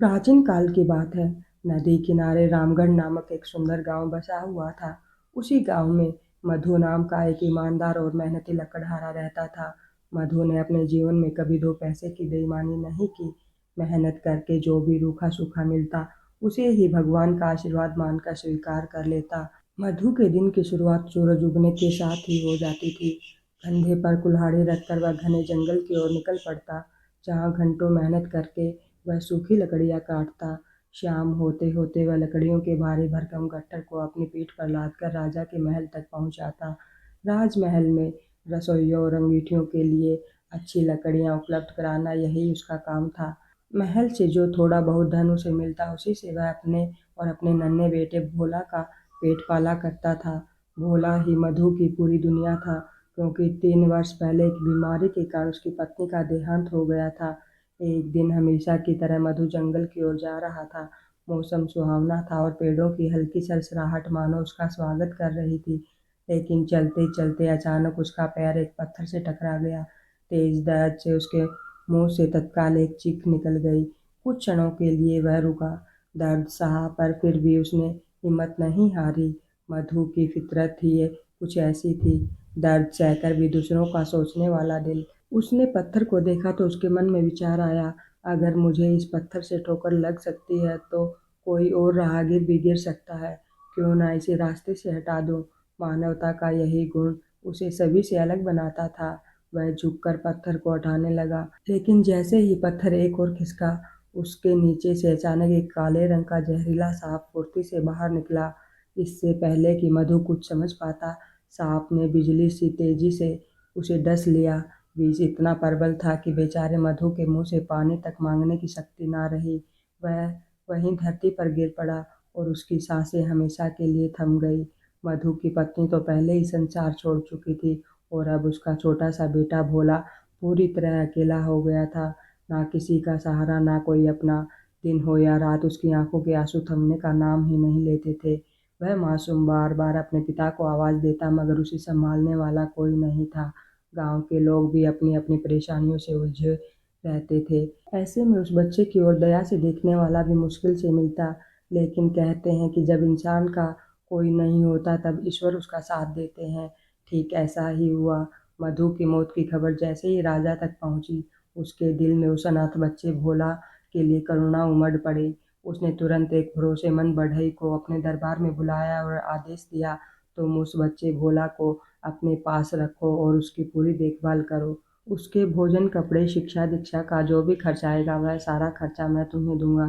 प्राचीन काल की बात है। नदी किनारे रामगढ़ नामक एक सुंदर गांव बसा हुआ था। उसी गांव में मधु नाम का एक ईमानदार और मेहनती लकड़हारा रहता था। मधु ने अपने जीवन में कभी दो पैसे की बेईमानी नहीं की। मेहनत करके जो भी रूखा सूखा मिलता उसे ही भगवान का आशीर्वाद मानकर स्वीकार कर लेता। मधु के दिन की शुरुआत सूरज उगने के साथ ही हो जाती थी। कंधे पर कुल्हाड़ी रखकर वह घने जंगल की ओर निकल पड़ता, जहाँ घंटों मेहनत करके वह सूखी लकड़ियाँ काटता। शाम होते होते वह लकड़ियों के भारी भरकम गट्ठर को अपनी पीठ पर लादकर राजा के महल तक पहुँचाता। राजमहल में रसोइयों और अंगीठियों के लिए अच्छी लकड़ियाँ उपलब्ध कराना यही उसका काम था। महल से जो थोड़ा बहुत धन उसे मिलता उसी से वह अपने और अपने नन्हे बेटे भोला का पेट पाला करता था। भोला ही मधु की पूरी दुनिया था, क्योंकि 3 वर्ष पहले एक बीमारी के कारण उसकी पत्नी का देहांत हो गया था। एक दिन हमेशा की तरह मधु जंगल की ओर जा रहा था। मौसम सुहावना था और पेड़ों की हल्की सरसराहट मानो उसका स्वागत कर रही थी। लेकिन चलते चलते अचानक उसका पैर एक पत्थर से टकरा गया। तेज दर्द से उसके मुंह से तत्काल एक चीख निकल गई। कुछ क्षणों के लिए वह रुका, दर्द सहा, पर फिर भी उसने हिम्मत नहीं हारी। मधु की फितरत ही ये कुछ ऐसी थी, दर्द सहकर भी दूसरों का सोचने वाला दिल। उसने पत्थर को देखा तो उसके मन में विचार आया, अगर मुझे इस पत्थर से ठोकर लग सकती है तो कोई और राहगीर भी गिर सकता है। क्यों ना इसे रास्ते से हटा दूं। मानवता का यही गुण उसे सभी से अलग बनाता था। वह झुककर पत्थर को हटाने लगा, लेकिन जैसे ही पत्थर एक और खिसका, उसके नीचे से अचानक एक काले रंग का जहरीला सांप फुर्ती से बाहर निकला। इससे पहले कि मधु कुछ समझ पाता, सांप ने बिजली सी तेजी से उसे डस लिया। विष इतना प्रबल था कि बेचारे मधु के मुंह से पानी तक मांगने की शक्ति ना रही। वह वहीं धरती पर गिर पड़ा और उसकी सांसें हमेशा के लिए थम गई। मधु की पत्नी तो पहले ही संसार छोड़ चुकी थी और अब उसका छोटा सा बेटा भोला पूरी तरह अकेला हो गया था। ना किसी का सहारा, ना कोई अपना। दिन हो या रात उसकी आंखों के आंसू थमने का नाम ही नहीं लेते थे। वह मासूम बार बार अपने पिता को आवाज देता, मगर उसे संभालने वाला कोई नहीं था। गांव के लोग भी अपनी अपनी परेशानियों से उलझे रहते थे। ऐसे में उस बच्चे की ओर दया से देखने वाला भी मुश्किल से मिलता। लेकिन कहते हैं कि जब इंसान का कोई नहीं होता तब ईश्वर उसका साथ देते हैं। ठीक ऐसा ही हुआ। मधु की मौत की खबर जैसे ही राजा तक पहुंची, उसके दिल में उस अनाथ बच्चे भोला के लिए करुणा उमड़ पड़ी। उसने तुरंत एक भरोसेमंद बढ़ई को अपने दरबार में बुलाया और आदेश दिया, तुम उस बच्चे भोला को अपने पास रखो और उसकी पूरी देखभाल करो। उसके भोजन, कपड़े, शिक्षा दीक्षा का जो भी खर्च आएगा वह सारा खर्चा मैं तुम्हें दूंगा।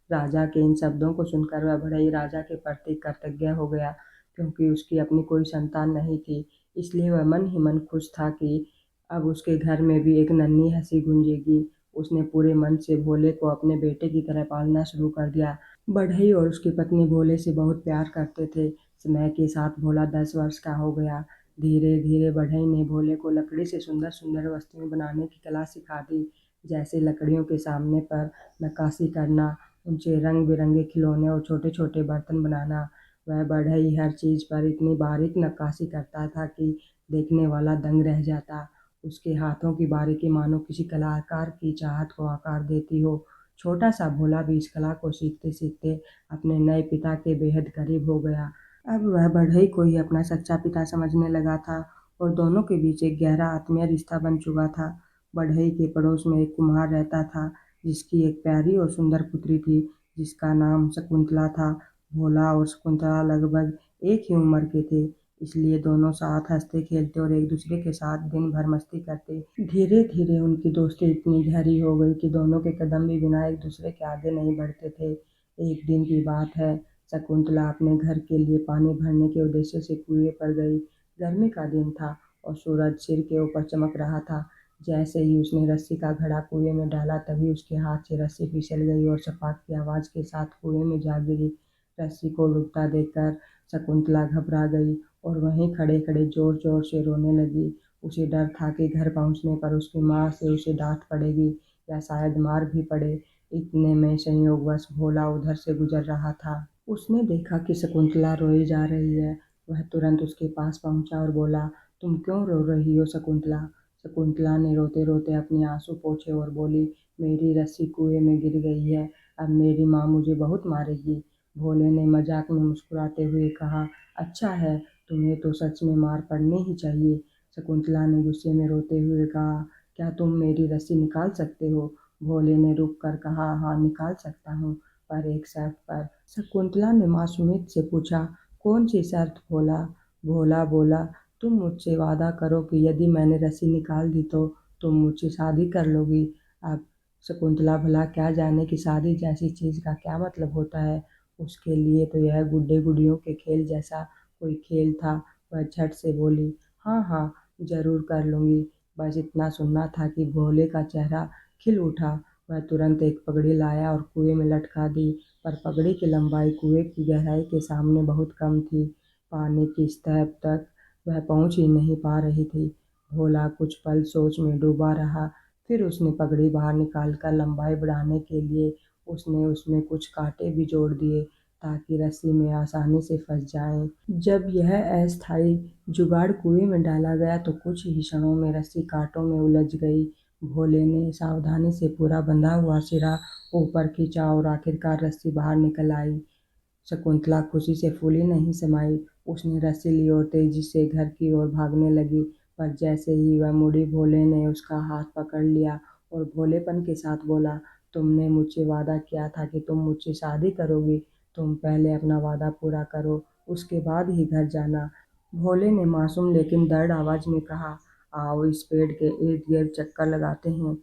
राजा के इन शब्दों को सुनकर वह बढ़ई राजा के प्रति कृतज्ञ हो गया, क्योंकि उसकी अपनी कोई संतान नहीं थी। इसलिए वह मन ही मन खुश था कि अब उसके घर में भी एक नन्ही हंसी गूंजेगी। उसने पूरे मन से भोले को अपने बेटे की तरह पालना शुरू कर दिया। बढ़ई और उसकी पत्नी भोले से बहुत प्यार करते थे। समय के साथ भोला 10 वर्ष का हो गया। धीरे धीरे बढ़ई ने भोले को लकड़ी से सुंदर सुंदर वस्तुएं बनाने की कला सिखा दी, जैसे लकड़ियों के सामने पर नक्काशी करना, उनसे रंग बिरंगे खिलौने और छोटे छोटे बर्तन बनाना। वह बढ़ई हर चीज पर इतनी बारीक नक्काशी करता था कि देखने वाला दंग रह जाता। उसके हाथों की बारीकी मानो किसी कलाकार की चाहत को आकार देती हो। छोटा सा भोला भी इस कला को सीखते सीखते अपने नए पिता के बेहद करीब हो गया। अब वह बढ़ई को ही अपना सच्चा पिता समझने लगा था और दोनों के बीच एक गहरा आत्मीय रिश्ता बन चुका था। बढ़ई के पड़ोस में एक कुम्हार रहता था, जिसकी एक प्यारी और सुंदर पुत्री थी, जिसका नाम शकुंतला था। भोला और शकुंतला लगभग एक ही उम्र के थे, इसलिए दोनों साथ हंसते खेलते और एक दूसरे के साथ दिन भर मस्ती करते। धीरे धीरे उनकी दोस्ती इतनी गहरी हो गई कि दोनों के कदम भी बिना एक दूसरे के आगे नहीं बढ़ते थे। एक दिन की बात है, शकुंतला अपने घर के लिए पानी भरने के उद्देश्य से कुएं पर गई। गर्मी का दिन था और सूरज सिर के ऊपर चमक रहा था। जैसे ही उसने रस्सी का घड़ा कुएं में डाला, तभी उसके हाथ से रस्सी फिसल गई और छपाक की आवाज के साथ कुएं में जा गिरी। रस्सी को डूबता देखकर शकुंतला घबरा गई और वहीं खड़े खड़े जोर जोर से रोने लगी। उसे डर था कि घर पहुंचने पर उसकी माँ से उसे डांट पड़ेगी या शायद मार भी पड़े। इतने में संयोगवश भोला उधर से गुजर रहा था। उसने देखा कि शकुंतला रोई जा रही है। वह तुरंत उसके पास पहुंचा और बोला, तुम क्यों रो रही हो शकुंतला? शकुंतला ने रोते रोते अपने आंसू पोंछे और बोली, मेरी रस्सी कुएं में गिर गई है। अब मेरी माँ मुझे बहुत मारेगी। भोले ने मजाक में मुस्कुराते हुए कहा, अच्छा है, तुम्हें तो सच में मार पड़नी ही चाहिए। शकुंतला ने गुस्से में रोते हुए कहा, क्या तुम मेरी रस्सी निकाल सकते हो? भोले ने रुक कर कहा, हाँ निकाल सकता हूँ, पर एक शर्त पर। शकुंतला ने मासूमियत से पूछा, कौन सी शर्त भोला? भोला बोला, तुम मुझसे वादा करो कि यदि मैंने रस्सी निकाल दी तो तुम मुझसे शादी कर लोगी। अब शकुंतला भला क्या जाने कि शादी जैसी चीज़ का क्या मतलब होता है। उसके लिए तो यह गुड्डे गुड़ियों के खेल जैसा कोई खेल था। वह झट से बोली, हाँ हाँ, जरूर कर लूँगी। बस इतना सुनना था कि भोले का चेहरा खिल उठा। वह तुरंत एक पगड़ी लाया और कुएं में लटका दी, पर पगड़ी की लंबाई कुएं की गहराई के सामने बहुत कम थी। पानी की सतह तक वह पहुंच ही नहीं पा रही थी। भोला कुछ पल सोच में डूबा रहा, फिर उसने पगड़ी बाहर निकालकर लंबाई बढ़ाने के लिए उसने उसमें कुछ कांटे भी जोड़ दिए ताकि रस्सी में आसानी से फंस जाएं। जब यह अस्थायी जुगाड़ कुएं में डाला गया तो कुछ ही क्षणों में रस्सी कांटों में उलझ गई। भोले ने सावधानी से पूरा बंधा हुआ सिरा ऊपर खींचा और आखिरकार रस्सी बाहर निकल आई। शकुंतला खुशी से फूली नहीं समाई। उसने रस्सी ली और तेजी से घर की ओर भागने लगी, पर जैसे ही वह मुड़ी भोले ने उसका हाथ पकड़ लिया और भोलेपन के साथ बोला, तुमने मुझसे वादा किया था कि तुम मुझसे शादी करोगी। तुम पहले अपना वादा पूरा करो, उसके बाद ही घर जाना। भोले ने मासूम लेकिन दृढ़ आवाज में कहा, आओ इस पेड़ के इर्द गिर्द चक्कर लगाते हैं।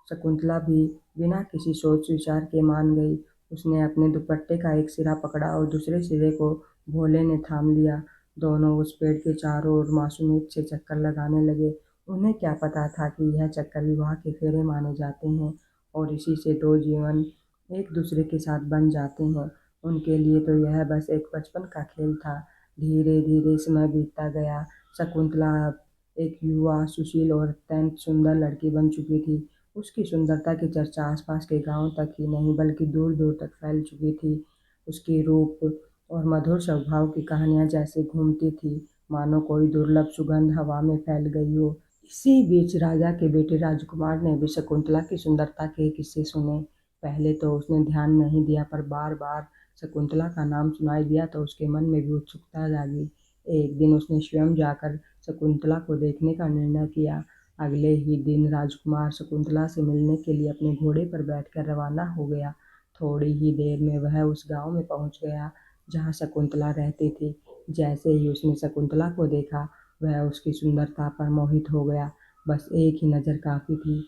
शकुंतला भी बिना किसी सोच विचार के मान गई। उसने अपने दुपट्टे का एक सिरा पकड़ा और दूसरे सिरे को भोले ने थाम लिया। दोनों उस पेड़ के चारों ओर मासूमियत से चक्कर लगाने लगे। उन्हें क्या पता था कि यह चक्कर विवाह के फेरे माने जाते हैं और इसी से दो जीवन एक दूसरे के साथ बन जाते हैं। उनके लिए तो यह बस एक बचपन का खेल था। धीरे धीरे समय बीतता गया। शकुंतला अब एक युवा, सुशील और अत्यंत सुंदर लड़की बन चुकी थी। उसकी सुंदरता की चर्चा आसपास के गांव तक ही नहीं बल्कि दूर दूर तक फैल चुकी थी। उसकी रूप और मधुर स्वभाव की कहानियां जैसे घूमती थी, मानो कोई दुर्लभ सुगंध हवा में फैल गई हो। इसी बीच राजा के बेटे राजकुमार ने भी शकुंतला की सुंदरता के किस्से सुने। पहले तो उसने ध्यान नहीं दिया, पर बार बार शकुंतला का नाम सुनाई दिया तो उसके मन में भी उत्सुकता जागी। एक दिन उसने स्वयं जाकर शकुंतला को देखने का निर्णय किया। अगले ही दिन राजकुमार शकुंतला से मिलने के लिए अपने घोड़े पर बैठकर रवाना हो गया। थोड़ी ही देर में वह उस गांव में पहुंच गया जहां शकुंतला रहती थी। जैसे ही उसने शकुंतला को देखा, वह उसकी सुंदरता पर मोहित हो गया। बस एक ही नज़र काफ़ी थी।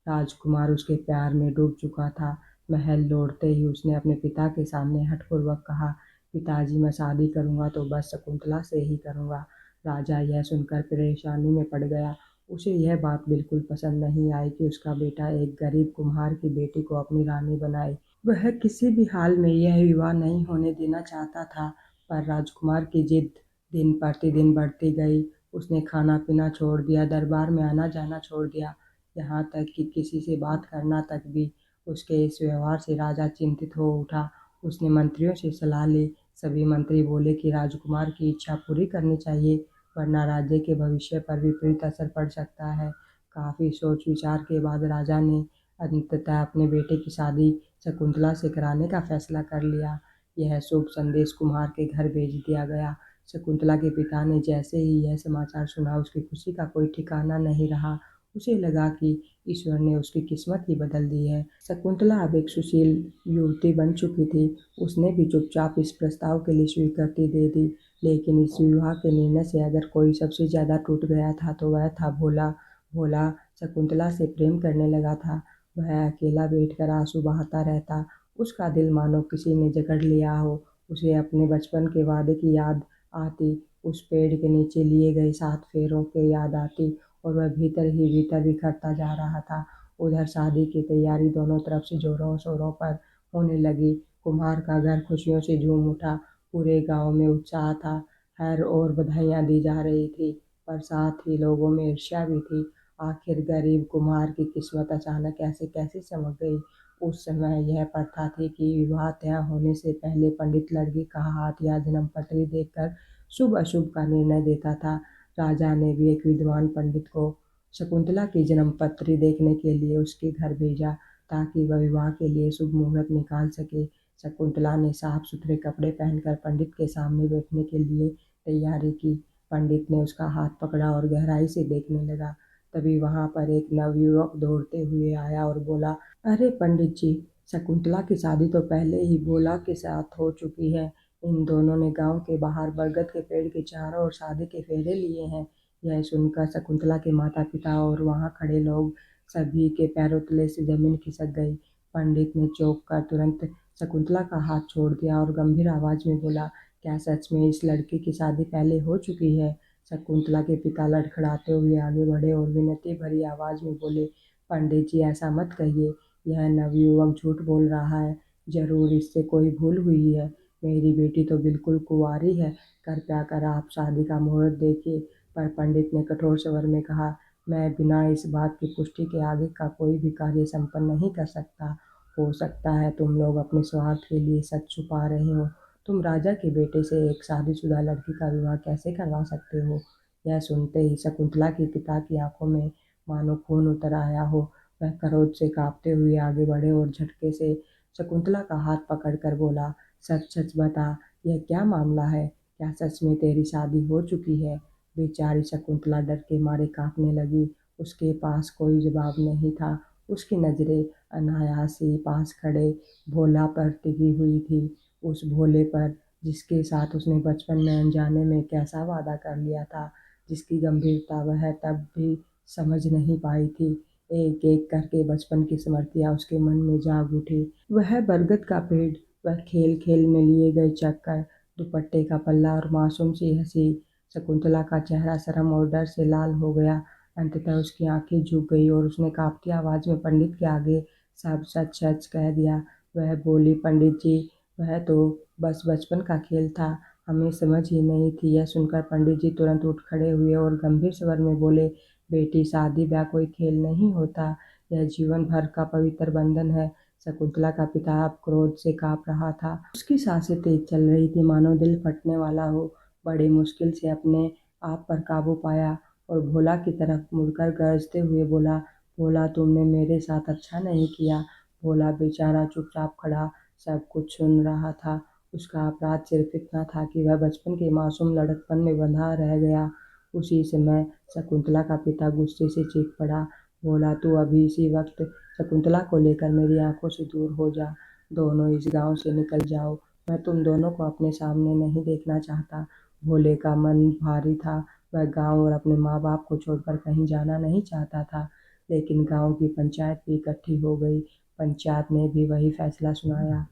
राजकुमार उसके प्यार में डूब चुका था। महल लौटते ही उसने अपने पिता के सामने हठपूर्वक कहा, पिताजी मैं शादी करूंगा तो बस शकुंतला से ही करूंगा। राजा यह सुनकर परेशानी में पड़ गया। उसे यह बात बिल्कुल पसंद नहीं आई कि उसका बेटा एक गरीब कुम्हार की बेटी को अपनी रानी बनाए। वह किसी भी हाल में यह विवाह नहीं होने देना चाहता था, पर राजकुमार की जिद दिन प्रतिदिन बढ़ती गई। उसने खाना पीना छोड़ दिया, दरबार में आना जाना छोड़ दिया, यहाँ तक कि किसी से बात करना तक भी। उसके इस व्यवहार से राजा चिंतित हो उठा। उसने मंत्रियों से सलाह ली। सभी मंत्री बोले कि राजकुमार की इच्छा पूरी करनी चाहिए, वरना राज्य के भविष्य पर विपरीत असर पड़ सकता है। काफी सोच विचार के बाद राजा ने अंततः अपने बेटे की शादी शकुंतला से कराने का फैसला कर लिया। यह शुभ संदेश कुम्हार के घर भेज दिया गया। शकुंतला के पिता ने जैसे ही यह समाचार सुना, उसकी खुशी का कोई ठिकाना नहीं रहा। उसे लगा कि ईश्वर ने उसकी किस्मत ही बदल दी है। शकुंतला अब एक सुशील युवती बन चुकी थी। उसने भी चुपचाप इस प्रस्ताव के लिए स्वीकृति दे दी। लेकिन इस विवाह के निर्णय से अगर कोई सबसे ज्यादा टूट गया था तो वह था भोला। भोला शकुंतला से प्रेम करने लगा था। वह अकेला बैठकर आंसू बहाता रहता। उसका दिल मानो किसी ने जकड़ लिया हो। उसे अपने बचपन के वादे की याद आती, उस पेड़ के नीचे लिए गए 7 फेरों की याद आती, और वह भीतर ही भीतर बिखरता जा रहा था। उधर शादी की तैयारी दोनों तरफ से जोरों शोरों पर होने लगी। कुम्हार का घर खुशियों से झूम उठा। पूरे गांव में उत्साह था। हर ओर बधाइयां दी जा रही थी, पर साथ ही लोगों में ईर्ष्या भी थी। आखिर गरीब कुम्हार की किस्मत अचानक ऐसे कैसे चमक गई। उस समय यह प्रथा थी कि विवाह तय होने से पहले पंडित लड़की का हाथ या जन्म पत्री देखकर शुभ अशुभ का निर्णय देता था। राजा ने भी एक विद्वान पंडित को शकुंतला की जन्म पत्री देखने के लिए उसके घर भेजा। ताकि वह विवाह के लिए शुभ मुहूर्त निकाल सके। शकुंतला ने साफ सुथरे कपड़े पहनकर पंडित के सामने बैठने के लिए तैयारी की। पंडित ने उसका हाथ पकड़ा और गहराई से देखने लगा। तभी वहां पर एक नवयुवक दौड़ते हुए आया और बोला, अरे पंडित जी, शकुंतला की शादी तो पहले ही भोला के साथ हो चुकी है। इन दोनों ने गांव के बाहर बरगद के पेड़ के चारों ओर शादी के फेरे लिए हैं। यह सुनकर शकुंतला के माता पिता और वहां खड़े लोग सभी के पैरों तले से जमीन खिसक गई। पंडित ने चौंक कर तुरंत शकुंतला का हाथ छोड़ दिया और गंभीर आवाज में बोला, क्या सच में इस लड़की की शादी पहले हो चुकी है? शकुंतला के पिता लड़खड़ाते हुए आगे बढ़े और विनती भरी आवाज में बोले, पंडित जी, ऐसा मत कहिए। यह नवयुवक झूठ बोल रहा है। जरूर इससे कोई भूल हुई है। मेरी बेटी तो बिल्कुल कुंवारी है। कृपया कर आप शादी का मुहूर्त देखिए। पर पंडित ने कठोर स्वर में कहा, मैं बिना इस बात की पुष्टि के आगे का कोई भी कार्य संपन्न नहीं कर सकता। हो सकता है तुम लोग अपने स्वार्थ के लिए सच छुपा रहे हो। तुम राजा के बेटे से एक शादीशुदा लड़की का विवाह कैसे करवा सकते हो? यह सुनते ही शकुंतला के पिता की आंखों में मानो खून उतर आया हो। वह क्रोध से कांपते हुए आगे बढ़े और झटके से शकुंतला का हाथ पकड़कर बोला, सच सच बता, यह क्या मामला है? क्या सच में तेरी शादी हो चुकी है? बेचारी शकुंतला डर के मारे कांपने लगी। उसके पास कोई जवाब नहीं था। उसकी नजरें अनायास ही पास खड़े भोला पर टिकी हुई थी। उस भोले पर जिसके साथ उसने बचपन में अनजाने में कैसा वादा कर लिया था, जिसकी गंभीरता वह तब भी समझ नहीं पाई थी। एक एक करके बचपन की स्मृतियां उसके मन में जाग उठी। वह बरगद का पेड़, वह खेल खेल में लिए गए चक्कर, दुपट्टे का पल्ला और मासूम सी हंसी। शकुंतला का चेहरा शर्म और डर से लाल हो गया। अंततः उसकी आंखें झुक गई और उसने कांपती आवाज में पंडित के आगे सब सच सच कह दिया। वह बोली, पंडित जी, वह तो बस बचपन का खेल था। हमें समझ ही नहीं थी। यह सुनकर पंडित जी तुरंत उठ खड़े हुए और गंभीर स्वर में बोले, बेटी, शादी ब्याह कोई खेल नहीं होता। यह जीवन भर का पवित्र बंधन है। शकुंतला का पिता अब क्रोध से कांप रहा था। उसकी सांसें तेज चल रही थी, मानो दिल फटने वाला हो। बड़ी मुश्किल से अपने आप पर काबू पाया और भोला की तरफ मुड़कर गरजते हुए बोला, भोला, तुमने मेरे साथ अच्छा नहीं किया। भोला बेचारा चुपचाप खड़ा सब कुछ सुन रहा था। उसका अपराध सिर्फ इतना था कि वह बचपन के मासूम लड़कपन में बंधा रह गया। उसी समय शकुंतला का पिता गुस्से से चीख पड़ा, भोला, तू अभी इसी वक्त शकुंतला को लेकर मेरी आंखों से दूर हो जा। दोनों इस गांव से निकल जाओ। मैं तुम दोनों को अपने सामने नहीं देखना चाहता। भोले का मन भारी था। वह गांव और अपने माँ बाप को छोड़कर कहीं जाना नहीं चाहता था। लेकिन गांव की पंचायत भी इकट्ठी हो गई। पंचायत ने भी वही फैसला सुनाया।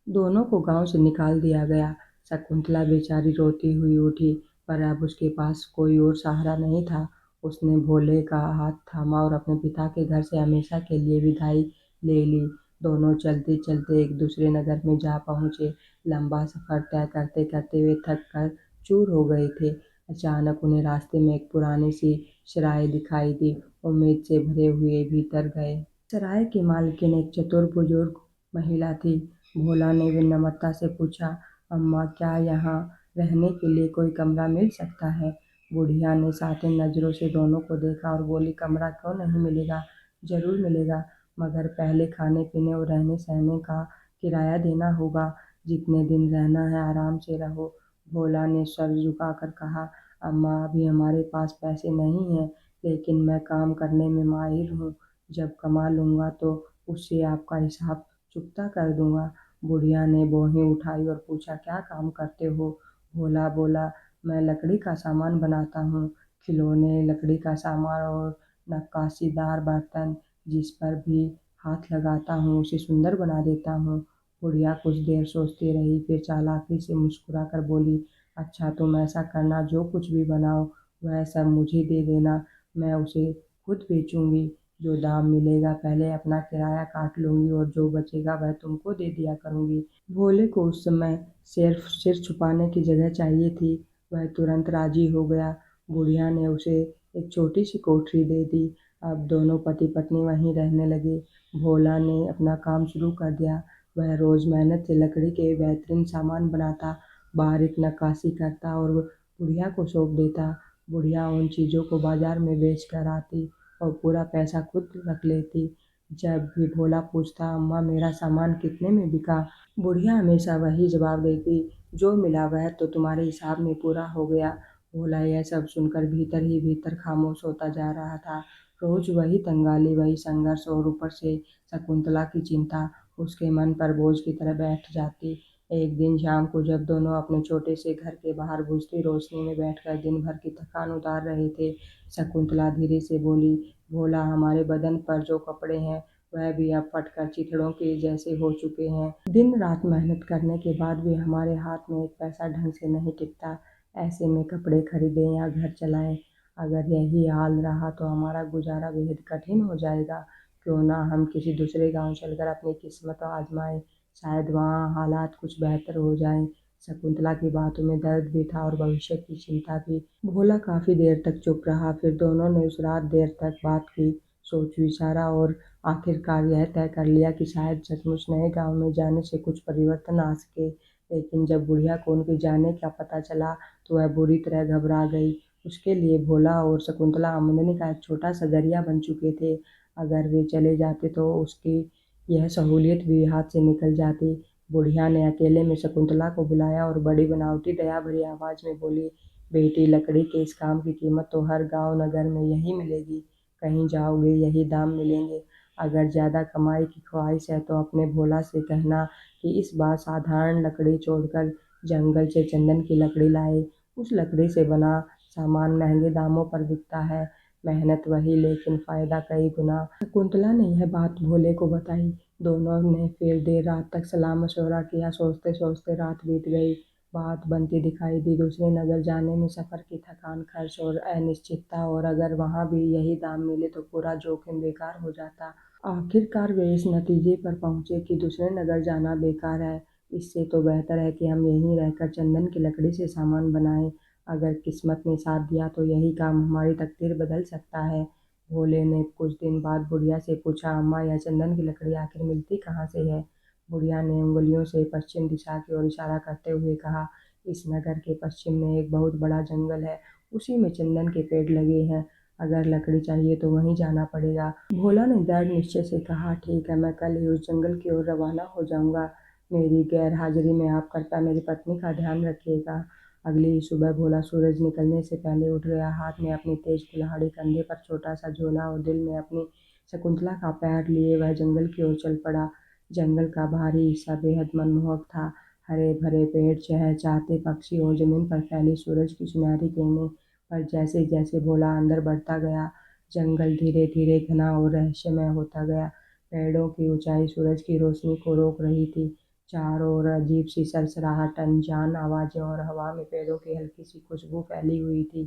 दोनों को गांव से निकाल दिया गया। शकुंतला बेचारी रोती हुई उठी, पर अब उसके पास कोई और सहारा नहीं था। उसने भोले का हाथ थामा और अपने पिता के घर से हमेशा के लिए विदाई ले ली। दोनों चलते चलते एक दूसरे नगर में जा पहुंचे। लंबा सफर तय करते करते वे थक कर चूर हो गए थे। अचानक उन्हें रास्ते में एक पुरानी सी सराय दिखाई दी। उम्मीद से भरे हुए भीतर गए। सराय की मालकिन एक चतुर बुजुर्ग महिला थी। भोला ने विनम्रता से पूछा, अम्मा, क्या यहाँ रहने के लिए कोई कमरा मिल सकता है? बुढ़िया ने सातिन नजरों से दोनों को देखा और बोली, कमरा क्यों नहीं मिलेगा, जरूर मिलेगा, मगर पहले खाने पीने और रहने सहने का किराया देना होगा। जितने दिन रहना है आराम से रहो। भोला ने सर झुकाकर कहा, अम्मा, अभी हमारे पास पैसे नहीं हैं, लेकिन मैं काम करने में माहिर हूँ। जब कमा लूँगा तो उससे आपका हिसाब चुकता कर दूँगा। बुढ़िया ने भौहें उठाई और पूछा, क्या काम करते हो? भोला बोला, मैं लकड़ी का सामान बनाता हूँ, खिलौने, लकड़ी का सामान और नक्काशीदार बर्तन। जिस पर भी हाथ लगाता हूँ उसे सुंदर बना देता हूँ। बुढ़िया कुछ देर सोचती रही, फिर चालाकी से मुस्कुरा कर बोली, अच्छा, तुम ऐसा करना, जो कुछ भी बनाओ वह सब मुझे दे देना। मैं उसे खुद बेचूंगी। जो दाम मिलेगा पहले अपना किराया काट लूंगी और जो बचेगा वह तुमको दे दिया करूंगी। भोले को उस समय सिर्फ सिर छुपाने की जगह चाहिए थी। वह तुरंत राजी हो गया। बुढ़िया ने उसे एक छोटी सी कोठरी दे दी। अब दोनों पति पत्नी वहीं रहने लगे। भोला ने अपना काम शुरू कर दिया। वह रोज मेहनत से लकड़ी के बेहतरीन सामान बनाता, बारीक नक्काशी करता और बुढ़िया को सौंप देता। बुढ़िया उन चीज़ों को बाजार में बेच कर आती और पूरा पैसा खुद रख लेती। जब भी भोला पूछता, अम्मा मेरा सामान कितने में बिका, बुढ़िया हमेशा वही जवाब देती, जो मिला वह तो तुम्हारे हिसाब में पूरा हो गया। भोला यह सब सुनकर भीतर ही भीतर खामोश होता जा रहा था। रोज वही तंगाली, वही संघर्ष और ऊपर से शकुंतला की चिंता उसके मन पर बोझ की तरह बैठ जाती। एक दिन शाम को जब दोनों अपने छोटे से घर के बाहर बुझती रोशनी में बैठकर दिन भर की थकान उतार रहे थे, शकुंतला धीरे से बोली, भोला हमारे बदन पर जो कपड़े हैं वह भी अब फटकर चिथड़ों के जैसे हो चुके हैं। दिन रात मेहनत करने के बाद भी हमारे हाथ में एक पैसा ढंग से नहीं टिकता। ऐसे में कपड़े खरीदें या घर चलाएं, अगर यही हाल रहा तो हमारा गुजारा बेहद कठिन हो जाएगा। क्यों ना हम किसी दूसरे गांव चलकर अपनी किस्मत आजमाएं, शायद वहाँ हालात कुछ बेहतर हो जाएं। शकुंतला की बातों में दर्द भी था और भविष्य की चिंता भी। भोला काफी देर तक चुप रहा, फिर दोनों ने उस रात देर तक बात की, सोच विचारा और आखिरकार यह तय कर लिया कि शायद सचमुच नए गांव में जाने से कुछ परिवर्तन आ सके। लेकिन जब बुढ़िया को उनके जाने का पता चला तो वह बुरी तरह घबरा गई। उसके लिए भोला और शकुंतला आमदनी का एक छोटा सा जरिया बन चुके थे। अगर वे चले जाते तो उसकी यह सहूलियत भी हाथ से निकल जाती। बुढ़िया ने अकेले में शकुंतला को बुलाया और बड़ी बनावटी दया भरी आवाज में बोली, बेटी लकड़ी के इस काम की कीमत तो हर गांव नगर में यही मिलेगी। कहीं जाओगे यही दाम मिलेंगे। अगर ज्यादा कमाई की ख्वाहिश है तो अपने भोला से कहना कि इस बार साधारण लकड़ी छोड़कर जंगल से चंदन की लकड़ी लाए। उस लकड़ी से बना सामान महंगे दामों पर बिकता है, मेहनत वही लेकिन फायदा कई गुना। शकुंतला ने यह बात भोले को बताई। दोनों ने फिर देर रात तक सलाह मशवरा किया। सोचते सोचते रात बीत गई। बात बनती दिखाई दी। दूसरे नगर जाने में सफर की थकान, खर्च और अनिश्चितता, और अगर वहां भी यही दाम मिले तो पूरा जोखिम बेकार हो जाता। आखिरकार वे इस नतीजे पर पहुंचे कि दूसरे नगर जाना बेकार है। इससे तो बेहतर है कि हम यहीं रहकर चंदन की लकड़ी से सामान बनाएं। अगर किस्मत ने साथ दिया तो यही काम हमारी तकदीर बदल सकता है। भोले ने कुछ दिन बाद बुढ़िया से पूछा, अम्मा यह चंदन की लकड़ी आखिर मिलती कहाँ से है? बुढ़िया ने उंगलियों से पश्चिम दिशा की ओर इशारा करते हुए कहा, इस नगर के पश्चिम में एक बहुत बड़ा जंगल है, उसी में चंदन के पेड़ लगे हैं। अगर लकड़ी चाहिए तो वहीं जाना पड़ेगा। भोला ने दृढ़ निश्चय से कहा, ठीक है, मैं कल ही उस जंगल की ओर रवाना हो जाऊंगा। मेरी गैर हाजिरी में आप कृपया मेरी पत्नी का ध्यान रखिएगा। अगली ही सुबह भोला सूरज निकलने से पहले उठ गया। हाथ में अपनी तेज कुल्हाड़ी, कंधे पर छोटा सा झोला और दिल में अपनी शकुंतला का पैर लिए वह जंगल की ओर चल पड़ा। जंगल का बाहरी हिस्सा बेहद मनमोहक था। हरे भरे पेड़, चहचहाते पक्षी और जमीन पर फैली सूरज की सुनहरी किरणें। पर जैसे जैसे भोला अंदर बढ़ता गया, जंगल धीरे धीरे घना और रहस्यमय होता गया। पेड़ों की ऊंचाई सूरज की रोशनी को रोक रही थी। चारों ओर अजीब सी सरसराहट, अनजान आवाजें और हवा में पेड़ों की हल्की सी खुशबू फैली हुई थी।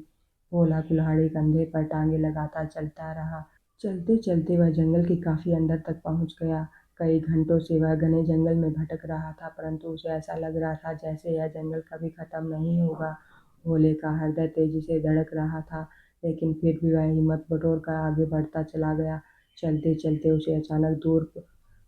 भोला कुल्हाड़ी कंधे पर टांगे लगातार चलता रहा। चलते चलते वह जंगल के काफी अंदर तक पहुंच गया। कई घंटों से वह घने जंगल में भटक रहा था, परंतु उसे ऐसा लग रहा था जैसे यह जंगल कभी खत्म नहीं होगा। भोले का हृदय तेजी से धड़क रहा था, लेकिन फिर भी वह हिम्मत बटोरकर आगे बढ़ता चला गया। चलते चलते उसे अचानक दूर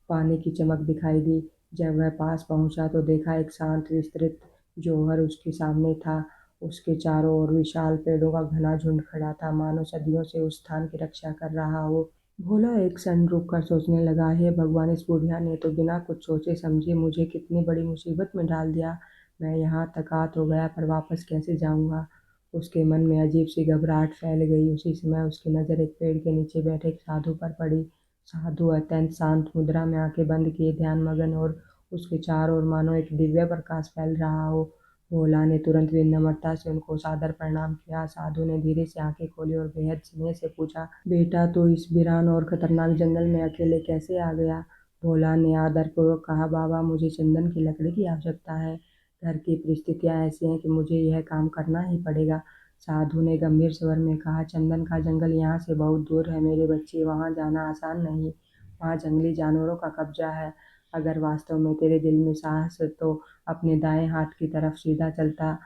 पानी की चमक दिखाई दी। जब वह पास पहुंचा तो देखा एक शांत विस्तृत जौहर उसके सामने था। उसके चारों ओर विशाल पेड़ों का घना झुंड खड़ा था, मानो सदियों से उस स्थान की रक्षा कर रहा हो। भोला एक क्षण रुक कर सोचने लगा, हे भगवान, इस बुढ़िया ने तो बिना कुछ सोचे समझे मुझे कितनी बड़ी मुसीबत में डाल दिया। मैं यहाँ तक तो गया, पर वापस कैसे जाऊंगा? उसके मन में अजीब सी घबराहट फैल गई। उसी समय उसकी नज़र एक पेड़ के नीचे बैठे एक साधु पर पड़ी। साधु अत्यंत शांत मुद्रा में आंखें बंद किए ध्यान मगन, और उसके चारों ओर मानो एक दिव्य प्रकाश फैल रहा हो। भोला ने तुरंत विनम्रता से उनको सादर प्रणाम किया। साधु ने धीरे से आंखें खोली और बेहद स्नेह से पूछा, बेटा तू इस वीरान और खतरनाक जंगल में अकेले कैसे आ गया? भोला ने आदरपूर्वक कहा, बाबा मुझे चंदन की लकड़ी की आवश्यकता है। घर की परिस्थितियां ऐसी हैं कि मुझे यह काम करना ही पड़ेगा। साधु ने गंभीर स्वर में कहा, चंदन का जंगल यहाँ से बहुत दूर है मेरे बच्चे, वहाँ जाना आसान नहीं। वहाँ जंगली जानवरों का कब्जा है। अगर वास्तव में तेरे दिल में साहस है तो अपने दाएं हाथ की तरफ सीधा चलता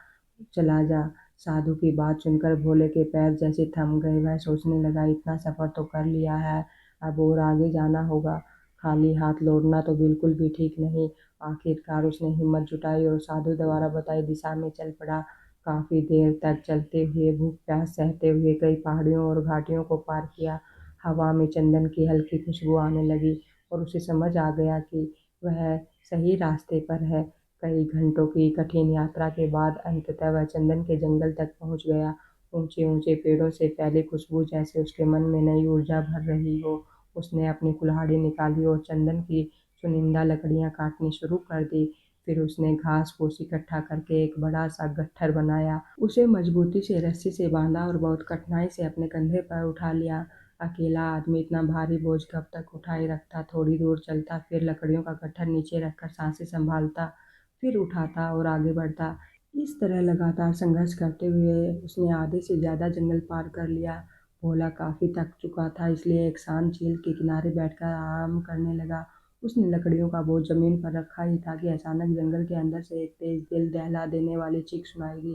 चला जा। साधु की बात सुनकर भोले के पैर जैसे थम गए। वह सोचने लगा, इतना सफर तो कर लिया है, अब और आगे जाना होगा। खाली हाथ लौटना तो बिल्कुल भी ठीक नहीं। आखिरकार उसने हिम्मत जुटाई और साधु द्वारा बताई दिशा में चल पड़ा। काफी देर तक चलते हुए, भूख प्यास सहते हुए कई पहाड़ियों और घाटियों को पार किया। हवा में चंदन की हल्की खुशबू आने लगी और उसे समझ आ गया कि वह सही रास्ते पर है। कई घंटों की कठिन यात्रा के बाद अंततः वह चंदन के जंगल तक पहुंच गया। ऊंचे ऊंचे पेड़ों से फैली खुशबू जैसे उसके मन में नई ऊर्जा भर रही हो। उसने अपनी कुल्हाड़ी निकाली और चंदन की चुनिंदा लकड़ियां काटनी शुरू कर दी। फिर उसने घास फूस इकट्ठा करके एक बड़ा सा गट्ठर बनाया। उसे मजबूती से रस्सी से बांधा और बहुत कठिनाई से अपने कंधे पर उठा लिया। अकेला आदमी इतना भारी बोझ कब तक उठाए रखता। थोड़ी दूर चलता, फिर लकड़ियों का गट्ठर नीचे रखकर सांसें संभालता, फिर उठाता और आगे बढ़ता। इस तरह लगातार संघर्ष करते हुए उसने आधे से ज्यादा जंगल पार कर लिया। भोला काफी थक चुका था, इसलिए एक शांत झील के किनारे बैठकर आराम करने लगा। उसने लकड़ियों का बोझ जमीन पर रखा ही था कि अचानक जंगल के अंदर से एक तेज दिल दहला देने वाली चीख सुनाई दी।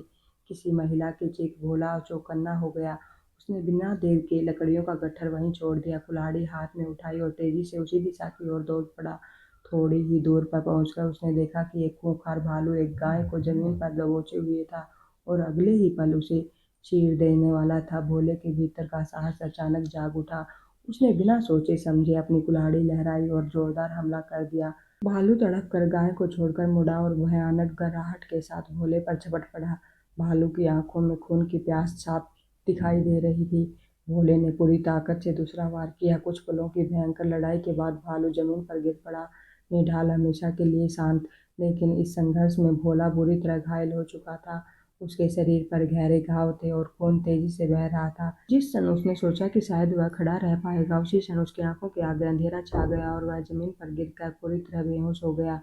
किसी महिला की चीख। भोला चौकन्ना हो गया। उसने बिना देर के लकड़ियों का गट्ठर वहीं छोड़ दिया, कुल्हाड़ी हाथ में उठाई और तेजी से उसी दिशा की ओर दौड़ पड़ा। थोड़ी ही दूर पर पहुंचकर उसने देखा कि एक खूंखार भालू एक गाय को जमीन पर दबोचे हुए था और अगले ही पल उसे चीर देने वाला था। भोले के भीतर का साहस अचानक जाग उठा। उसने बिना सोचे समझे अपनी कुल्हाड़ी लहराई और जोरदार हमला कर दिया। भालू तड़प कर गाय को छोड़कर मुड़ा और भयानक गर्राहट के साथ भोले पर झपट पड़ा। भालू की आंखों में खून की प्यास साफ दिखाई दे रही थी। भोले ने पूरी ताकत से दूसरा वार किया। कुछ पलों की भयंकर लड़ाई के बाद भालू जमीन पर गिर पड़ा, निढाल, हमेशा के लिए शांत। लेकिन इस संघर्ष में भोला बुरी तरह घायल हो चुका था। उसके शरीर पर गहरे घाव थे और खून तेजी से बह रहा था। जिस क्षण उसने सोचा कि शायद वह खड़ा रह पाएगा, उसी क्षण उसकी आंखों के आगे अंधेरा छा गया और वह जमीन पर गिरकर पूरी तरह बेहोश हो गया।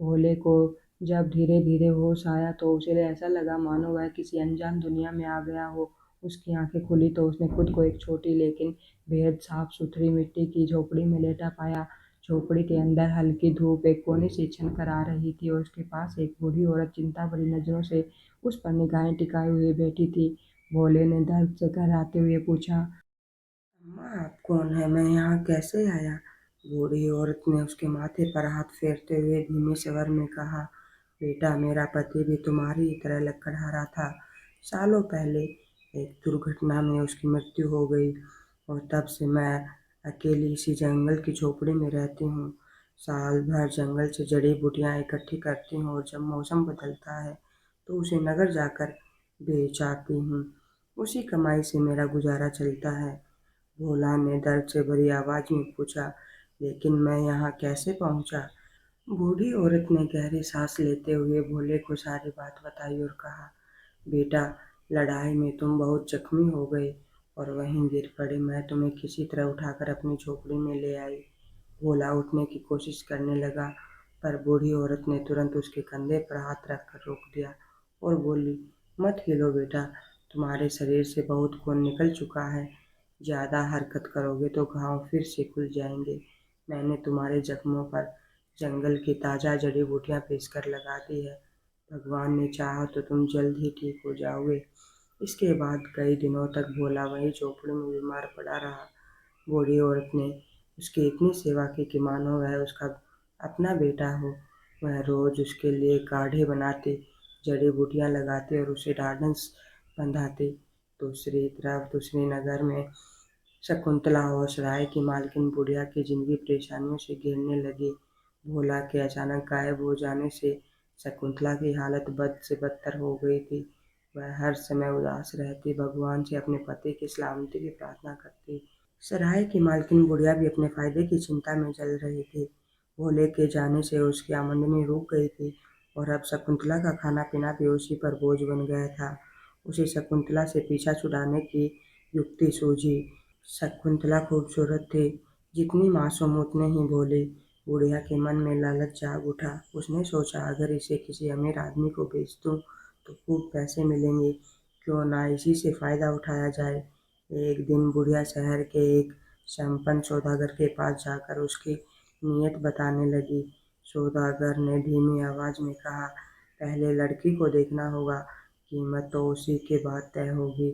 भोले को जब धीरे धीरे होश आया तो उसे ऐसा लगा मानो वह किसी अनजान दुनिया में आ गया हो। उसकी आंखें खुली तो उसने खुद को एक छोटी लेकिन बेहद साफ सुथरी मिट्टी की झोपड़ी में लेटा पाया। झोपड़ी के अंदर हल्की धूप एक कोने से छनकर आ रही थी और उसके पास एक बूढ़ी औरत चिंता भरी नजरों से उस पर निगाहें टिकाए हुए बैठी थी। भोले ने दर्द से घबराते हुए पूछा, अम्मा आप कौन है? मैं यहाँ कैसे आया? बूढ़ी औरत ने उसके माथे पर हाथ फेरते हुए धीमे स्वर में कहा, बेटा, मेरा पति भी तुम्हारी ही तरह लकड़हारा था। सालों पहले एक दुर्घटना में उसकी मृत्यु हो गई और तब से मैं अकेली इसी जंगल की झोपड़ी में रहती हूँ। साल भर जंगल से जड़ी बूटियाँ इकट्ठी करती हूँ और जब मौसम बदलता है तो उसे नगर जाकर बेच आती हूँ। उसी कमाई से मेरा गुजारा चलता है। भोला ने दर्द से भरी आवाज में पूछा, लेकिन मैं यहाँ कैसे पहुँचा? बूढ़ी औरत ने गहरी सांस लेते हुए भोले को सारी बात बताई और कहा, बेटा, लड़ाई में तुम बहुत जख्मी हो गए और वहीं गिर पड़े। मैं तुम्हें किसी तरह उठाकर अपनी झोपड़ी में ले आई। भोला उठने की कोशिश करने लगा, पर बूढ़ी औरत ने तुरंत उसके कंधे पर हाथ रखकर रोक दिया और बोली, मत हिलो बेटा, तुम्हारे शरीर से बहुत खून निकल चुका है। ज़्यादा हरकत करोगे तो घाव फिर से खुल जाएंगे। मैंने तुम्हारे जख्मों पर जंगल की ताज़ा जड़ी बूटियाँ पीसकर लगा दी है। भगवान ने चाहा तो तुम जल्द ही ठीक हो जाओगे। इसके बाद कई दिनों तक भोला वही झोपड़ी में बीमार पड़ा रहा। बूढ़ी औरत ने उसकी इतनी सेवा की कि मानो वह उसका अपना बेटा हो। वह रोज उसके लिए काढ़े बनाते, जड़ी बूटियां लगाते और उसे ढाढ़स बंधाते। दूसरी तरफ दूसरे नगर में शकुंतला और सराय की मालकिन बुढ़िया की जिंदगी परेशानियों से घिरने लगी। भोला के अचानक गायब हो जाने से शकुंतला की हालत बद से बदतर हो गई थी। वह हर समय उदास रहती, भगवान से अपने पति की सलामती की प्रार्थना करती। सराय की मालकिन बुढ़िया भी अपने फायदे की चिंता में जल रही थी। भोले के जाने से उसकी आमदनी रुक गई थी और अब शकुंतला का खाना पीना भी उसी पर बोझ बन गया था। उसे शकुंतला से पीछा छुड़ाने की युक्ति सूझी। शकुंतला खूबसूरत थी, जितनी मासूम उतने ही भोले। बुढ़िया के मन में लालच जाग उठा। उसने सोचा, अगर इसे किसी अमीर आदमी को बेच दूं तो खूब पैसे मिलेंगे, क्यों ना इसी से फायदा उठाया जाए। एक दिन बुढ़िया शहर के एक संपन्न सौदागर के पास जाकर उसकी नीयत बताने लगी। सौदागर ने धीमी आवाज में कहा, पहले लड़की को देखना होगा, कीमत तो उसी के बाद तय होगी।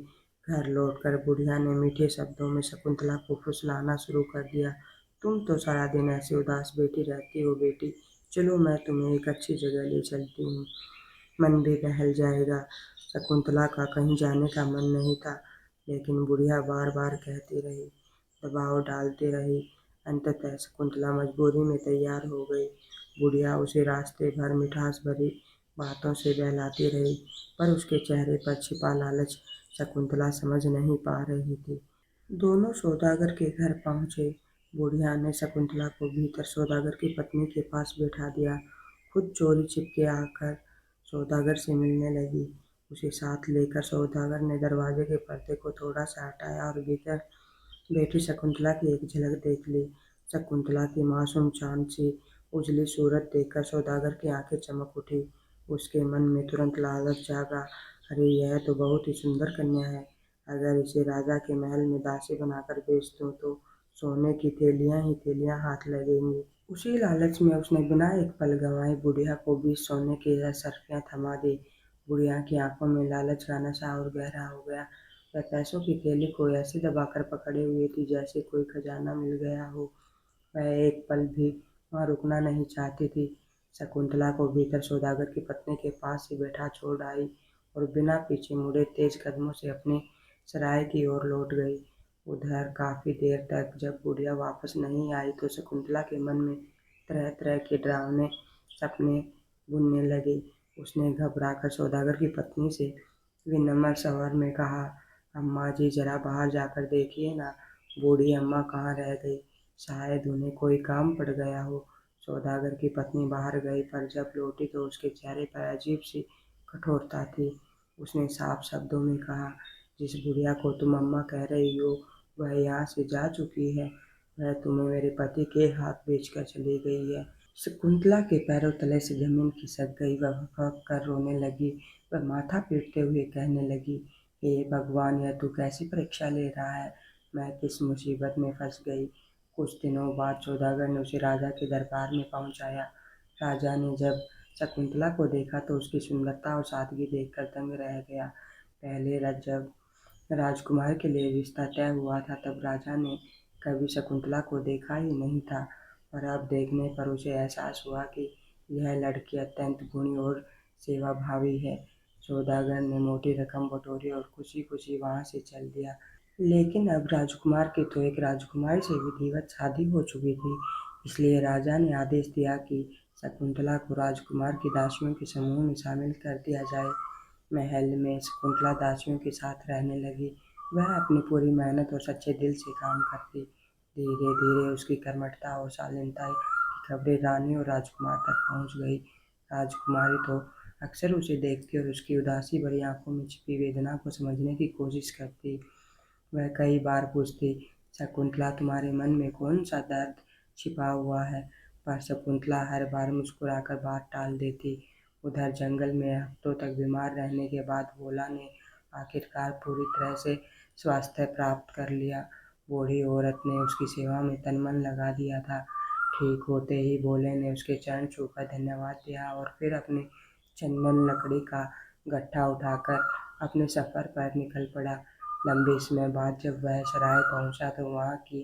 घर लौटकर बुढ़िया ने मीठे शब्दों में शकुंतला को फुसलाना शुरू कर दिया। तुम तो सारा दिन ऐसे उदास बैठी रहती हो बेटी, चलो मैं तुम्हें एक अच्छी जगह ले चलती हूँ, मन भी बहल जाएगा। शकुंतला का कहीं जाने का मन नहीं था, लेकिन बुढ़िया बार बार कहती रही, दबाव डालती रही। अंततः शकुंतला मजबूरी में तैयार हो गई। बुढ़िया उसे रास्ते भर मिठास भरी बातों से बहलाती रही, पर उसके चेहरे पर छिपा लालच शकुंतला समझ नहीं पा रही थी। दोनों सौदागर के घर पहुंचे। बुढ़िया ने शकुंतला को भीतर सौदागर की पत्नी के पास बैठा दिया। खुद चोरी छिपके आकर सौदागर से मिलने लगी। उसे साथ लेकर सौदागर ने दरवाजे के पर्दे को थोड़ा सा हटाया और भीतर बैठी शकुंतला की एक झलक देख ली। शकुंतला की मासूम चांद सी उजली सूरत देखकर सौदागर की आंखें चमक उठी। उसके मन में तुरंत लालच जागा। अरे, यह तो बहुत ही सुंदर कन्या है। अगर इसे राजा के महल में दासी बनाकर बेच दूं तो सोने की थैलियां ही थैलियां हाथ लगेंगी। उसी लालच में उसने बिना एक पल गंवाए बुढ़िया को 20 सोने की सरफियां थमा दी। बुढ़िया की आंखों में लालच का नशा और गहरा हो गया। वह पैसों की थैली को ऐसे दबाकर पकड़े हुए थी जैसे कोई खजाना मिल गया हो। वह एक पल भी वहाँ रुकना नहीं चाहती थी। शकुंतला को भीतर सौदागर की पत्नी के पास ही बैठा छोड़ आई और बिना पीछे मुड़े तेज कदमों से अपनी सराय की ओर लौट गई। उधर काफी देर तक जब बुढ़िया वापस नहीं आई तो शकुंतला के मन में तरह तरह के डरावने सपने बुनने लगे। उसने घबराकर सौदागर की पत्नी से विनम्र स्वर में कहा, अम्मा जी, जरा बाहर जाकर देखिए ना, बूढ़ी अम्मा कहाँ रह गई। शायद उन्हें कोई काम पड़ गया हो। सौदागर की पत्नी बाहर गई, पर जब लौटी तो उसके चेहरे पर अजीब सी कठोरता थी। उसने साफ शब्दों में कहा, जिस बुढ़िया को तुम अम्मा कह रही हो वह यहाँ से जा चुकी है। वह तुम्हें मेरे पति के हाथ बेचकर चली गई है। शकुंतला के पैरों तले से जमीन खिसक गई। वह भड़क कर रोने लगी। वह माथा पीटते हुए कहने लगी, हे भगवान, यह तू कैसी परीक्षा ले रहा है। मैं किस मुसीबत में फंस गई। कुछ दिनों बाद सौदागर ने उसे राजा के दरबार में पहुंचाया। राजा ने जब शकुंतला को देखा तो उसकी सुंदरता और सादगी देखकर दंग रह गया। पहले जब राजकुमार के लिए रिश्ता तय हुआ था तब राजा ने कभी शकुंतला को देखा ही नहीं था, पर अब देखने पर उसे एहसास हुआ कि यह लड़की अत्यंत गुणी और सेवाभावी है। सौदागर ने मोटी रकम बटोरी और खुशी खुशी वहां से चल दिया। लेकिन अब राजकुमार की तो एक राजकुमारी से विधिवत शादी हो चुकी थी। इसलिए राजा ने आदेश दिया कि शकुंतला को राजकुमार की दासियों के समूह में शामिल कर दिया जाए। महल में शकुंतला दासियों के साथ रहने लगी। वह अपनी पूरी मेहनत और सच्चे दिल से काम करती। धीरे धीरे उसकी कर्मठता और शालीनता की खबरें रानी और राजकुमार तक पहुंच गई। राजकुमारी तो अक्सर उसे देखती और उसकी उदासी भरी आंखों में छिपी वेदना को समझने की कोशिश करती। वह कई बार पूछती, शकुंतला, तुम्हारे मन में कौन सा दर्द छिपा हुआ है। पर शकुंतला हर बार मुस्कुराकर बात टाल देती। उधर जंगल में हफ्तों तक बीमार रहने के बाद भोला ने आखिरकार पूरी तरह से स्वास्थ्य प्राप्त कर लिया। बूढ़ी औरत ने उसकी सेवा में तन मन लगा दिया था। ठीक होते ही भोले ने उसके चरण छूकर धन्यवाद दिया और फिर अपनी चंदन लकड़ी का गट्ठा उठाकर अपने सफर पर निकल पड़ा। लंबे समय बाद जब वह सराय पहुंचा तो वहां की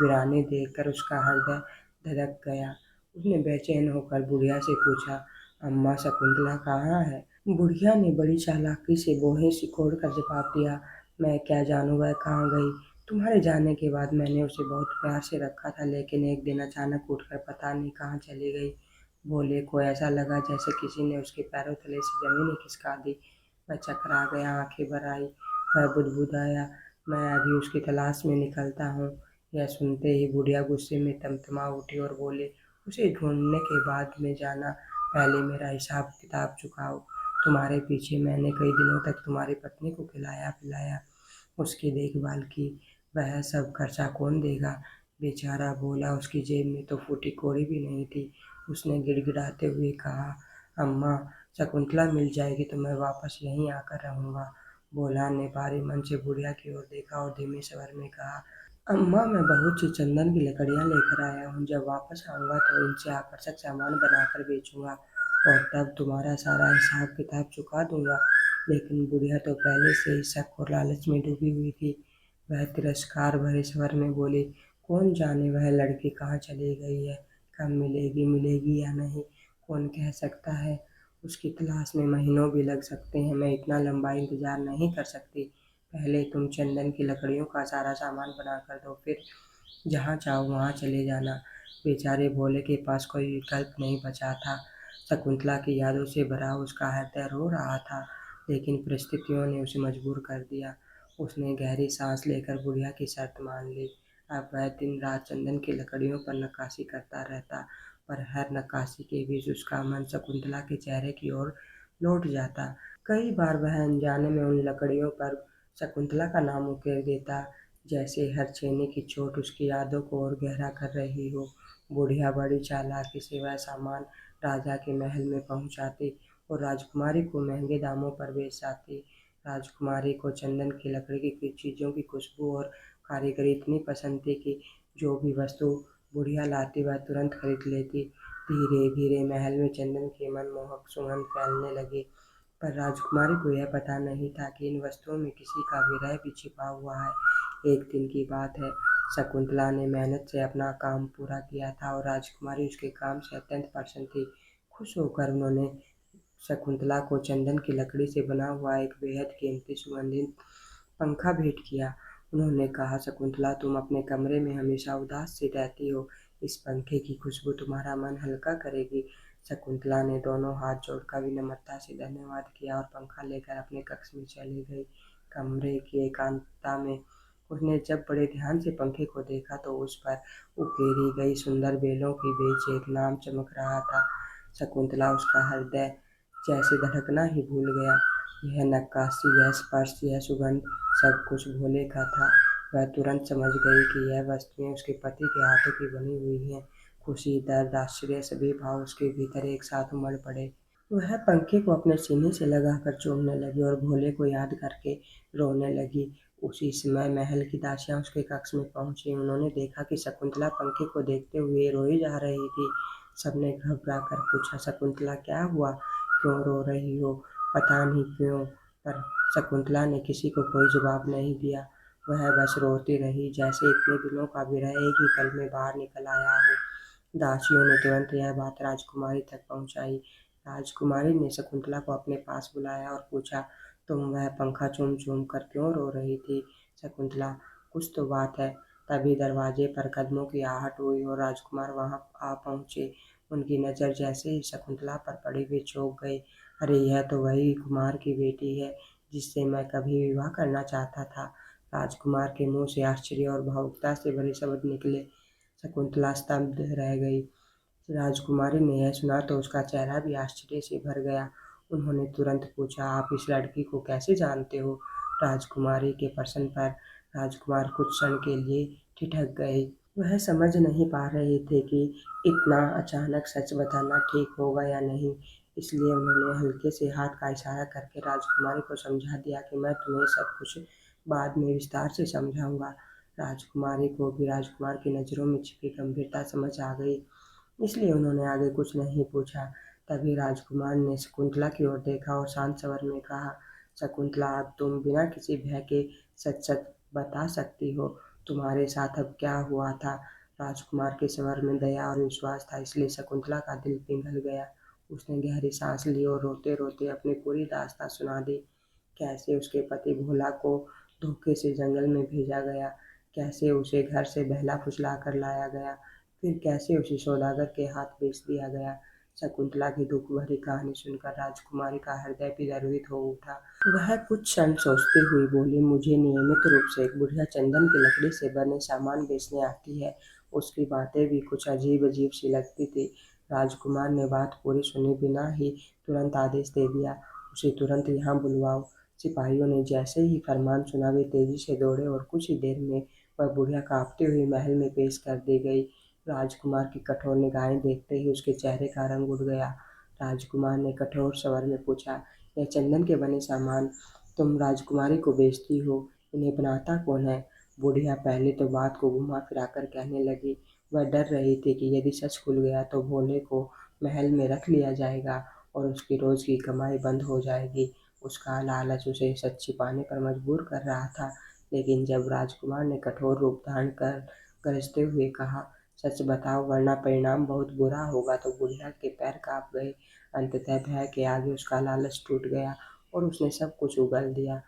वीरानी देखकर उसका हृदय धड़क गया। उसने बेचैन होकर बुढ़िया से पूछा, अम्मा, शकुंतला कहाँ है। बुढ़िया ने बड़ी चालाकी से भौहें सिकोड़ कर जवाब दिया, मैं क्या जानूं वह कहाँ गई। तुम्हारे जाने के बाद मैंने उसे बहुत प्यार से रखा था, लेकिन एक दिन अचानक उठकर पता नहीं कहाँ चली गई। भोले को ऐसा लगा जैसे किसी ने उसके पैरों तले से जमीन ही खिसका दी। वह चकरा गया, आंखें भर आई। वह बुदबुदाया, मैं अभी उसकी तलाश में निकलता हूँ। यह सुनते ही बुढ़िया गुस्से में तमतमा उठी और बोले, उसे ढूंढने के बाद में जाना, पहले मेरा हिसाब किताब चुकाओ। तुम्हारे पीछे मैंने कई दिनों तक तुम्हारी पत्नी को खिलाया पिलाया, उसकी देखभाल की, वह सब खर्चा कौन देगा। बेचारा भोला, उसकी जेब में तो फूटी कौड़ी भी नहीं थी। उसने गिड़गिड़ाते हुए कहा, अम्मा, शकुंतला मिल जाएगी तो मैं वापस यहीं आकर रहूंगा। भोला ने भारी मन से बुढ़िया की ओर देखा और धीमे स्वर में कहा, अम्मा, मैं बहुत सी चंदन की लकड़ियां लेकर आया हूँ। जब वापस आऊंगा तो इनसे आकर्षक सामान बनाकर बेचूंगा और तब तुम्हारा सारा हिसाब किताब चुका दूंगा। लेकिन बुढ़िया तो पहले से ही शक और लालच में डूबी हुई थी। वह तिरस्कार भरे स्वर में बोली, कौन जाने वह लड़की कहाँ चली गई है। कब मिलेगी, मिलेगी या नहीं, कौन कह सकता है। उसकी तलाश में महीनों भी लग सकते हैं। मैं इतना लंबा इंतजार नहीं कर सकती। पहले तुम चंदन की लकड़ियों का सारा सामान बना कर दो, फिर जहाँ चाहो वहाँ चले जाना। बेचारे भोले के पास कोई विकल्प नहीं बचा था। शकुंतला की यादों से भरा उसका हृदय रो रहा था, लेकिन परिस्थितियों ने उसे मजबूर कर दिया। उसने गहरी सांस लेकर बुढ़िया की शर्त मान ली। अब वह दिन रात चंदन की लकड़ियों पर नक्काशी करता रहता, पर हर नक्काशी के बीच उसका मन शकुंतला के चेहरे की ओर लौट जाता। कई बार वह अनजाने में उन लकड़ियों पर शकुंतला का नाम उकेर देता, जैसे हर छेने की चोट उसकी यादों को और गहरा कर रही हो। बुढ़िया बड़ी चालाकी से वह सामान राजा के महल में पहुंचाती और राजकुमारी को महंगे दामों पर बेच जाती। राजकुमारी को चंदन की लकड़ी की चीज़ों की खुशबू और कारीगरी इतनी पसंद थी कि जो भी वस्तु बुढ़िया लाती वह तुरंत खरीद लेती। धीरे धीरे महल में चंदन की मनमोहक सुगंध फैलने लगी, पर राजकुमारी को यह पता नहीं था कि इन वस्तुओं में किसी का विरह भी छिपा हुआ है। एक दिन की बात है, शकुंतला ने मेहनत से अपना काम पूरा किया था और राजकुमारी उसके काम से अत्यंत प्रसन्न थी। खुश होकर उन्होंने शकुंतला को चंदन की लकड़ी से बना हुआ एक बेहद कीमती सुगंधित पंखा भेंट किया। उन्होंने कहा, शकुंतला, तुम अपने कमरे में हमेशा उदास सी रहती हो, इस पंखे की खुशबू तुम्हारा मन हल्का करेगी। शकुंतला ने दोनों हाथ जोड़कर विनम्रता से धन्यवाद किया और पंखा लेकर अपने कक्ष में चली गई। कमरे की एकांतता में उसने जब बड़े ध्यान से पंखे को देखा तो उस पर उकेरी गई सुंदर बेलों के बीच एक नाम चमक रहा था। शकुंतला, उसका हृदय जैसे धड़कना ही भूल गया। यह नक्काशी, यह स्पर्श, यह सुगंध, सब कुछ भोले का था। वह तुरंत समझ गई कि यह वस्तुएं उसके पति के हाथों की बनी हुई हैं। खुशी, दर्द, आश्चर्य सभी भाव उसके भीतर एक साथ उमड़ पड़े। वह पंखे को अपने सीने से लगाकर चूमने लगी और भोले को याद करके रोने लगी। उसी समय महल की दासियां उसके कक्ष में पहुंची। उन्होंने देखा कि शकुंतला पंखे को देखते हुए रोई जा रही थी। सबने घबरा कर पूछा, शकुंतला, क्या हुआ, क्यों रो रही हो? पता नहीं क्यों, पर शकुंतला ने किसी को कोई जवाब नहीं दिया। वह बस रोती रही, जैसे इतने दिनों का विरह एक ही पल में बाहर निकल आया हो। दासियों ने तुरंत यह बात राजकुमारी तक पहुंचाई। राजकुमारी ने शकुंतला को अपने पास बुलाया और पूछा, तुम वह पंखा चूम चूम कर क्यों रो रही थी? शकुंतला, कुछ तो बात है। तभी दरवाजे पर कदमों की आहट हुई और राजकुमार वहां आ पहुंचे। उनकी नजर जैसे ही शकुंतला पर पड़ी वे चौंक गए। अरे, यह तो वही कुमार की बेटी है जिससे मैं कभी विवाह करना चाहता था। राजकुमार के मुंह से आश्चर्य और भावुकता से भरे शब्द निकले। शकुंतला स्तब्ध रह गई। राजकुमारी ने यह सुना तो उसका चेहरा भी आश्चर्य से भर गया। उन्होंने तुरंत पूछा, आप इस लड़की को कैसे जानते हो? राजकुमारी के प्रश्न पर राजकुमार कुछ क्षण के लिए ठिठक गए। वह समझ नहीं पा रहे थे कि इतना अचानक सच बताना ठीक होगा या नहीं। इसलिए उन्होंने हल्के से हाथ का इशारा करके राजकुमारी को समझा दिया कि मैं तुम्हें सब कुछ बाद में विस्तार से समझाऊंगा। राजकुमारी को भी राजकुमार की नज़रों में छिपी गंभीरता समझ आ गई, इसलिए उन्होंने आगे कुछ नहीं पूछा। तभी राजकुमार ने शकुंतला की ओर देखा और शांत स्वर में कहा, शकुंतला, अब तुम बिना किसी भय के सच सच बता सकती हो, तुम्हारे साथ अब क्या हुआ था? राजकुमार के स्वर में दया और विश्वास था, इसलिए शकुंतला का दिल पिघल गया। उसने गहरी सांस ली और रोते रोते अपनी पूरी दास्तां सुना दी। कैसे उसके पति भोला को धोखे से जंगल में भेजा गया, कैसे उसे घर से बहला फुसला कर लाया गया, फिर कैसे उसे सौदागर के हाथ बेच दिया गया। शकुंतला की दुख भरी कहानी सुनकर राजकुमारी का हृदय भी द्रवित हो उठा। वह कुछ क्षण सोचते हुए बोली, मुझे नियमित रूप से एक बुढ़िया चंदन की लकड़ी से बने सामान बेचने आती है। उसकी बातें भी कुछ अजीब अजीब सी लगती थी। राजकुमार ने बात पूरी सुने बिना ही तुरंत आदेश दे दिया, उसे तुरंत यहाँ बुलवाओ। सिपाहियों ने जैसे ही फरमान सुना वे तेजी से दौड़े और कुछ ही देर में वह बुढ़िया कांपते हुए महल में पेश कर दी गई। राजकुमार की कठोर निगाहें देखते ही उसके चेहरे का रंग उड़ गया। राजकुमार ने कठोर स्वर में पूछा, यह चंदन के बने सामान तुम राजकुमारी को बेचती हो, इन्हें बनाता कौन है? बुढ़िया पहले तो बात को घुमा फिरा कर कहने लगी। वह डर रही थी कि यदि सच खुल गया तो भोले को महल में रख लिया जाएगा और उसकी रोज की कमाई बंद हो जाएगी। उसका लालच उसे सच छिपाने पर मजबूर कर रहा था। लेकिन जब राजकुमार ने कठोर रूप धारण कर गरजते हुए कहा, सच बताओ वरना परिणाम बहुत बुरा होगा, तो बुढ़िया के पैर कांप गए। अंततः भय के आगे उसका लालच टूट गया और उसने सब कुछ उगल दिया।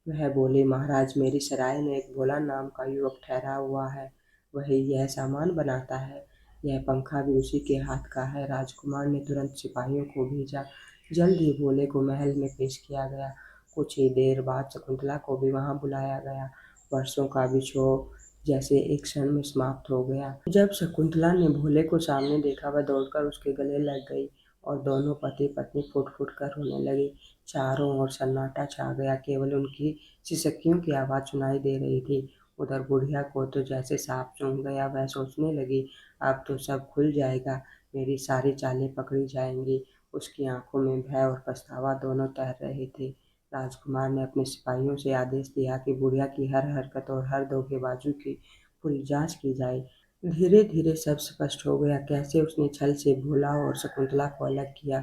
वह बोले, महाराज, मेरी सराय में एक भोला नाम का युवक ठहरा हुआ है। वही यह सामान बनाता है। यह पंखा भी उसी के हाथ का है। राजकुमार ने तुरंत सिपाहियों को भेजा। जल्द ही भोले को महल में पेश किया गया। कुछ ही देर बाद शकुंतला को भी वहां बुलाया गया। वर्षों का बिछोह जैसे एक क्षण में समाप्त हो गया। जब शकुंतला ने भोले को सामने देखा, वह दौड़कर उसके गले लग गई और दोनों पति पत्नी फूट फूट कर रोने लगे। चारों ओर सन्नाटा छा गया। केवल उनकी सिसकियों की आवाज सुनाई दे रही थी। उधर बुढ़िया को तो जैसे सांप सूंघ गया। वह सोचने लगी, अब तो सब खुल जाएगा, मेरी सारी चालें पकड़ी जाएंगी। उसकी आंखों में भय और पछतावा दोनों तैर रहे थे। राजकुमार ने अपने सिपाहियों से आदेश दिया कि बुढ़िया की हर हरकत और हर धोखेबाजी की पूरी जांच की जाए। धीरे धीरे सब स्पष्ट हो गया। कैसे उसने छल से भोला और शकुंतला को अलग किया,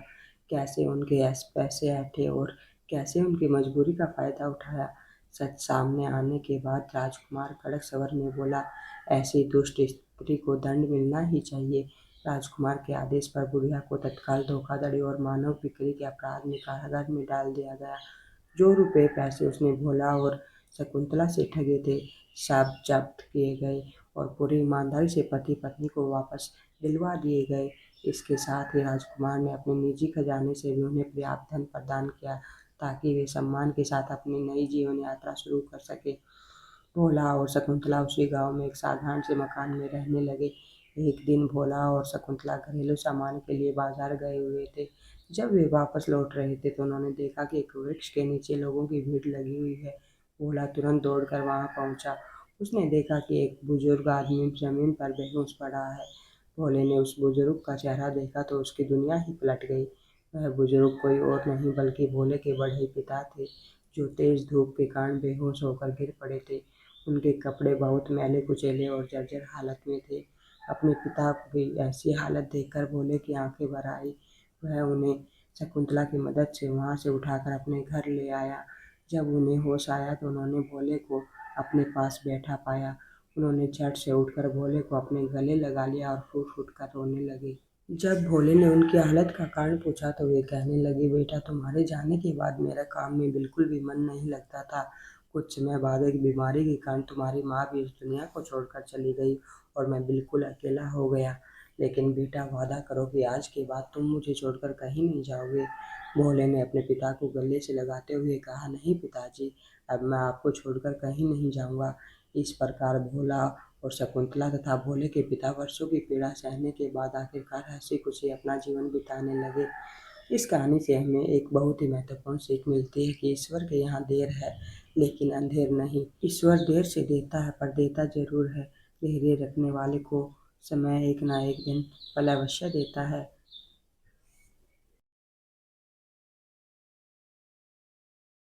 कैसे उनके पैसे ऐंठे और कैसे उनकी मजबूरी का फायदा उठाया। सच सामने आने के बाद राजकुमार कड़क स्वर में बोला, ऐसी दुष्ट स्त्री को दंड मिलना ही चाहिए। राजकुमार के आदेश पर बुढ़िया को तत्काल धोखाधड़ी और मानव बिक्री के अपराध में कारागार में डाल दिया गया। जो रुपए पैसे उसने भोला और शकुंतला से ठगे थे, सब जब्त किए गए और पूरी ईमानदारी से पति पत्नी को वापस दिलवा दिए गए। इसके साथ ही राजकुमार ने अपने निजी खजाने से भी उन्हें पर्याप्त धन प्रदान किया, ताकि वे सम्मान के साथ अपनी नई जीवन यात्रा शुरू कर सके। भोला और शकुंतला उसी गांव में एक साधारण से मकान में रहने लगे। एक दिन भोला और शकुंतला घरेलू सामान के लिए बाजार गए हुए थे। जब वे वापस लौट रहे थे तो उन्होंने देखा कि एक वृक्ष के नीचे लोगों की भीड़ लगी हुई है। भोला तुरंत दौड़कर वहां पहुंचा। उसने देखा कि एक बुजुर्ग आदमी जमीन पर बेहोश पड़ा है। भोले ने उस बुजुर्ग का चेहरा देखा तो उसकी दुनिया ही पलट गई। वह बुजुर्ग कोई और नहीं बल्कि भोले के बड़े पिता थे, जो तेज धूप के कारण बेहोश होकर गिर पड़े थे। उनके कपड़े बहुत मैले कुचेले और जर्जर हालत में थे। अपने पिता की ऐसी हालत देखकर भोले की आंखें भर आई। वह उन्हें शकुंतला की मदद से वहां से उठाकर अपने घर ले आया। जब उन्हें होश आया तो उन्होंने भोले को अपने पास बैठा पाया। उन्होंने झट से उठकर भोले को अपने गले लगा लिया और फूट फूट कर रोने लगे। जब भोले ने उनकी हालत का कारण पूछा तो वे कहने लगे, बेटा, तुम्हारे जाने के बाद मेरा काम में बिल्कुल भी मन नहीं लगता था। कुछ समय बाद एक बीमारी के कारण तुम्हारी माँ भी इस दुनिया को छोड़कर चली गई और मैं बिल्कुल अकेला हो गया। लेकिन बेटा, वादा करो कि आज के बाद तुम मुझे छोड़कर कहीं नहीं जाओगे। भोले ने अपने पिता को गले से लगाते हुए कहा, नहीं पिताजी, अब मैं आपको छोड़कर कहीं नहीं जाऊंगा। इस प्रकार भोला और शकुंतला तथा भोले के पिता वर्षों की पीड़ा सहने के बाद आखिरकार हंसी खुशी अपना जीवन बिताने लगे। इस कहानी से हमें एक बहुत ही महत्वपूर्ण सीख मिलती है कि ईश्वर के यहाँ देर है, लेकिन अंधेर नहीं। ईश्वर देर से देता है पर देता जरूर है। धैर्य रखने वाले को समय एक ना एक दिन फल अवश्य देता है।